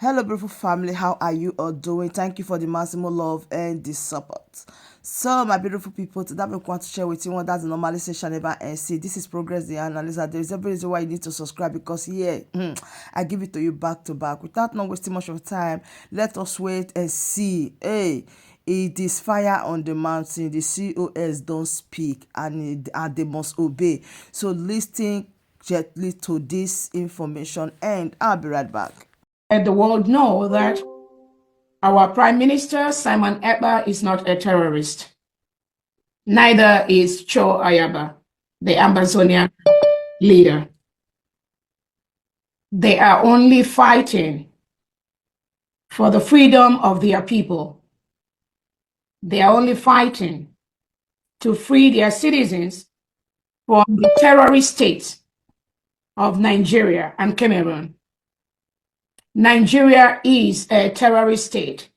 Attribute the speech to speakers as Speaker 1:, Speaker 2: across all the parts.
Speaker 1: Hello, beautiful family. How are you all doing? Thank you for the maximum love and the support. So, my beautiful people, today I want to share with you what that's the normally session about and see. This is Progress the Analyzer. There is every reason why you need to subscribe because, I give it to you back to back. Without not wasting much of time, let us wait and see. Hey, it is fire on the mountain. The COS don't speak and they must obey. So, listen gently to this information and I'll be right back.
Speaker 2: Let the world know that our Prime Minister, Simon Ekpa, is not a terrorist. Neither is Cho Ayaba, the Amazonian leader. They are only fighting for the freedom of their people. They are only fighting to free their citizens from the terrorist states of Nigeria and Cameroon. Nigeria is a terrorist state.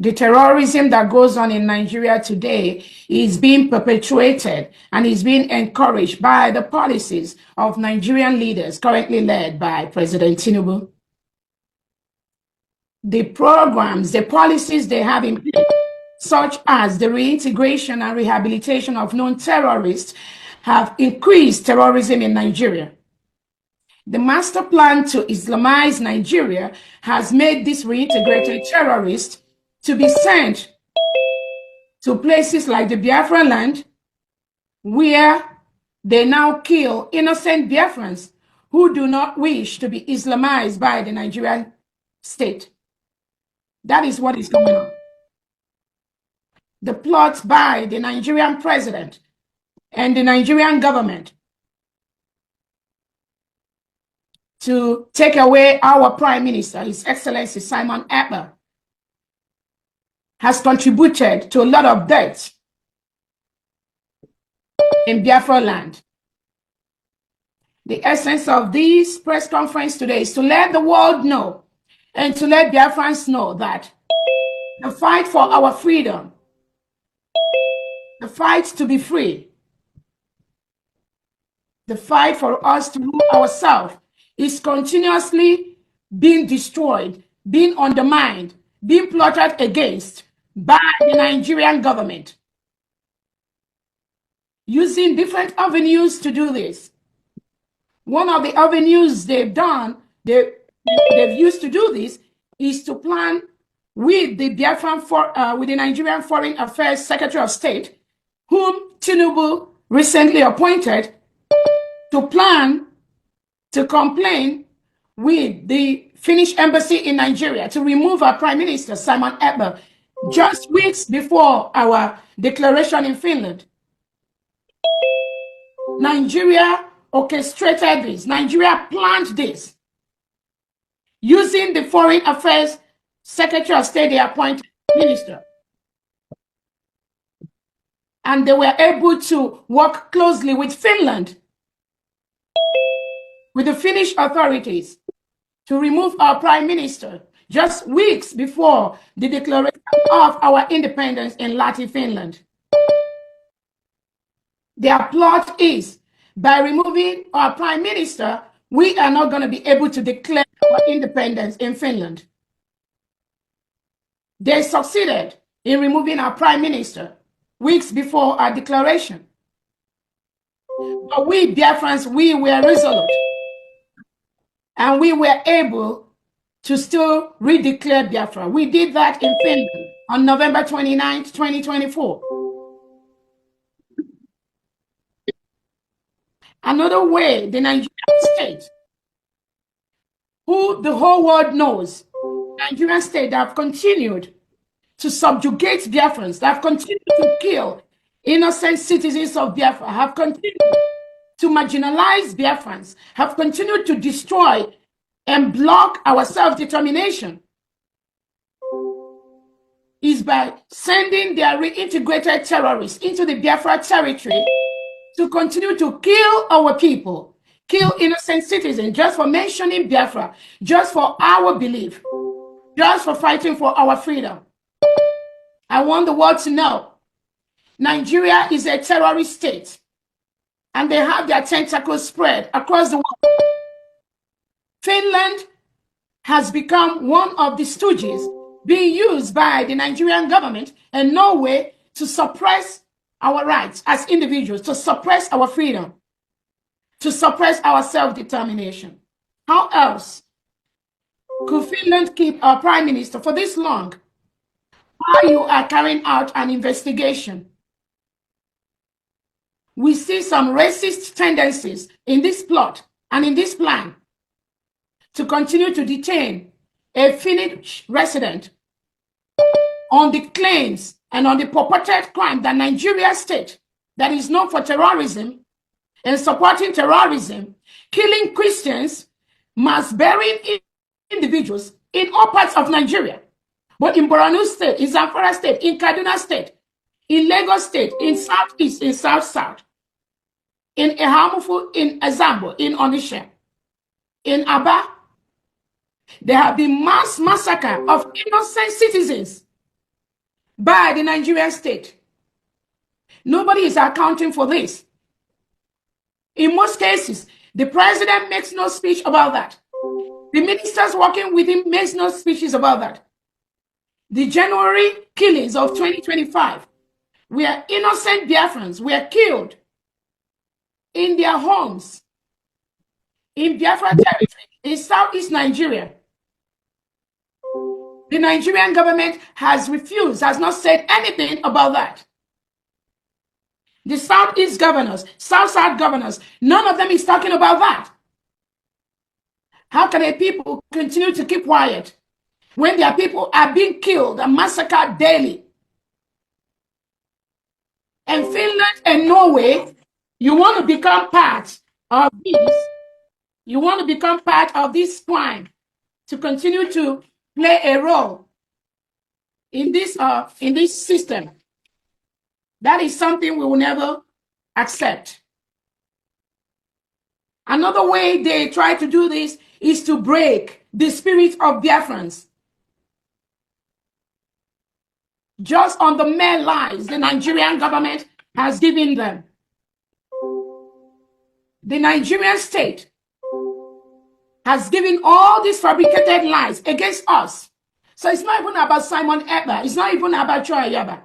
Speaker 2: The terrorism that goes on in Nigeria today is being perpetuated and is being encouraged by the policies of Nigerian leaders currently led by President Tinubu. The programs, the policies they have in place, such as the reintegration and rehabilitation of known terrorists, have increased terrorism in Nigeria. The master plan to Islamize Nigeria has made these reintegrated terrorists to be sent to places like the Biafra land, where they now kill innocent Biafrans who do not wish to be Islamized by the Nigerian state. That is what is going on. The plot by the Nigerian president and the Nigerian government to take away our prime minister, His Excellency Simon Ekpa, has contributed to a lot of deaths in Biafra land. The essence of this press conference today is to let the world know and to let Biafrans know that the fight for our freedom, the fight to be free, the fight for us to rule ourselves is continuously being destroyed, being undermined, being plotted against by the Nigerian government, using different avenues to do this. One of the avenues they've used to do this is to plan with the with the Nigerian Foreign Affairs Secretary of State, whom Tinubu recently appointed, to plan to complain with the Finnish embassy in Nigeria to remove our Prime Minister, Simon Ekpa, just weeks before our declaration in Finland. Nigeria orchestrated this. Nigeria planned this using the Foreign Affairs Secretary of State, the appointed minister. And they were able to work closely with Finland, with the Finnish authorities, to remove our prime minister just weeks before the declaration of our independence in Lahti, Finland. Their plot is, by removing our prime minister, we are not going to be able to declare our independence in Finland. They succeeded in removing our prime minister weeks before our declaration. But we Biafrans, we were resolute. And we were able to still redeclare Biafra. We did that in Finland on November 29th, 2024. Another way, the Nigerian state, who the whole world knows, Nigerian state, that have continued to subjugate Biafrans, that have continued to kill innocent citizens of Biafra, have continued to marginalize Biafrans, have continued to destroy and block our self-determination, is by sending their reintegrated terrorists into the Biafra territory to continue to kill our people, kill innocent citizens just for mentioning Biafra, just for our belief, just for fighting for our freedom. I want the world to know Nigeria is a terrorist state, and they have their tentacles spread across the world. Finland has become one of the stooges being used by the Nigerian government and Norway to suppress our rights as individuals, to suppress our freedom, to suppress our self-determination. How else could Finland keep our prime minister for this long while you are carrying out an investigation? We see some racist tendencies in this plot and in this plan to continue to detain a Finnish resident on the claims and on the purported crime that Nigeria state, that is known for terrorism and supporting terrorism, killing Christians, mass burying individuals in all parts of Nigeria, but in Borno State, in Zamfara State, in Kaduna State, in Lagos State, in Southeast, in South, in Ehamufu, in Azambo, in Onisha, in Aba. There have been mass massacre of innocent citizens by the Nigerian state. Nobody is accounting for this. In most cases, the president makes no speech about that. The ministers working with him makes no speeches about that. The January killings of 2025, where innocent Biafrans were killed in their homes in Biafra territory, in Southeast Nigeria. The Nigerian government has refused, has not said anything about that. The Southeast governors, South governors, none of them is talking about that. How can a people continue to keep quiet when their people are being killed and massacred daily? And Finland and Norway, you want to become part of this. You want to become part of this crime to continue to play a role in this system. That is something we will never accept. Another way they try to do this is to break the spirit of Biafrans. Just on the mere lies the Nigerian government has given them. The Nigerian state has given all these fabricated lies against us. So it's not even about Simon Ekpa. It's not even about Choi Yaba.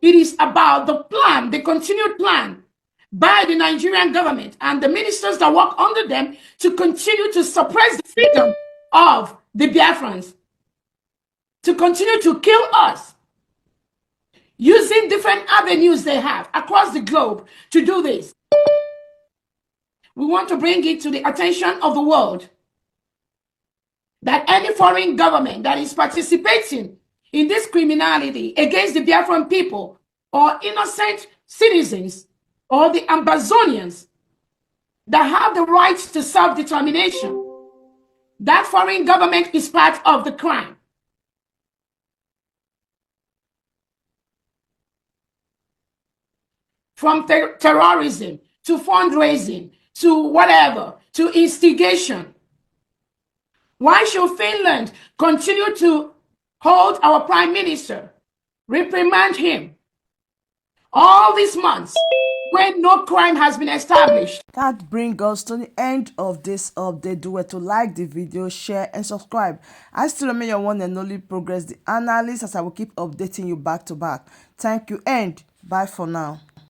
Speaker 2: It is about the plan, the continued plan by the Nigerian government and the ministers that work under them to continue to suppress the freedom of the Biafrans, to continue to kill us, using different avenues they have across the globe to do this. We want to bring it to the attention of the world that any foreign government that is participating in this criminality against the Biafran people or innocent citizens or the Amazonians that have the right to self-determination, that foreign government is part of the crime. From terrorism to fundraising to whatever, to instigation. Why should Finland continue to hold our prime minister, reprimand him all these months when no crime has been established?
Speaker 1: That brings us to the end of this update. Do it to like the video, share and subscribe. I still remain your one and only Progress the Analyst, as I will keep updating you back to back. Thank you and bye for now.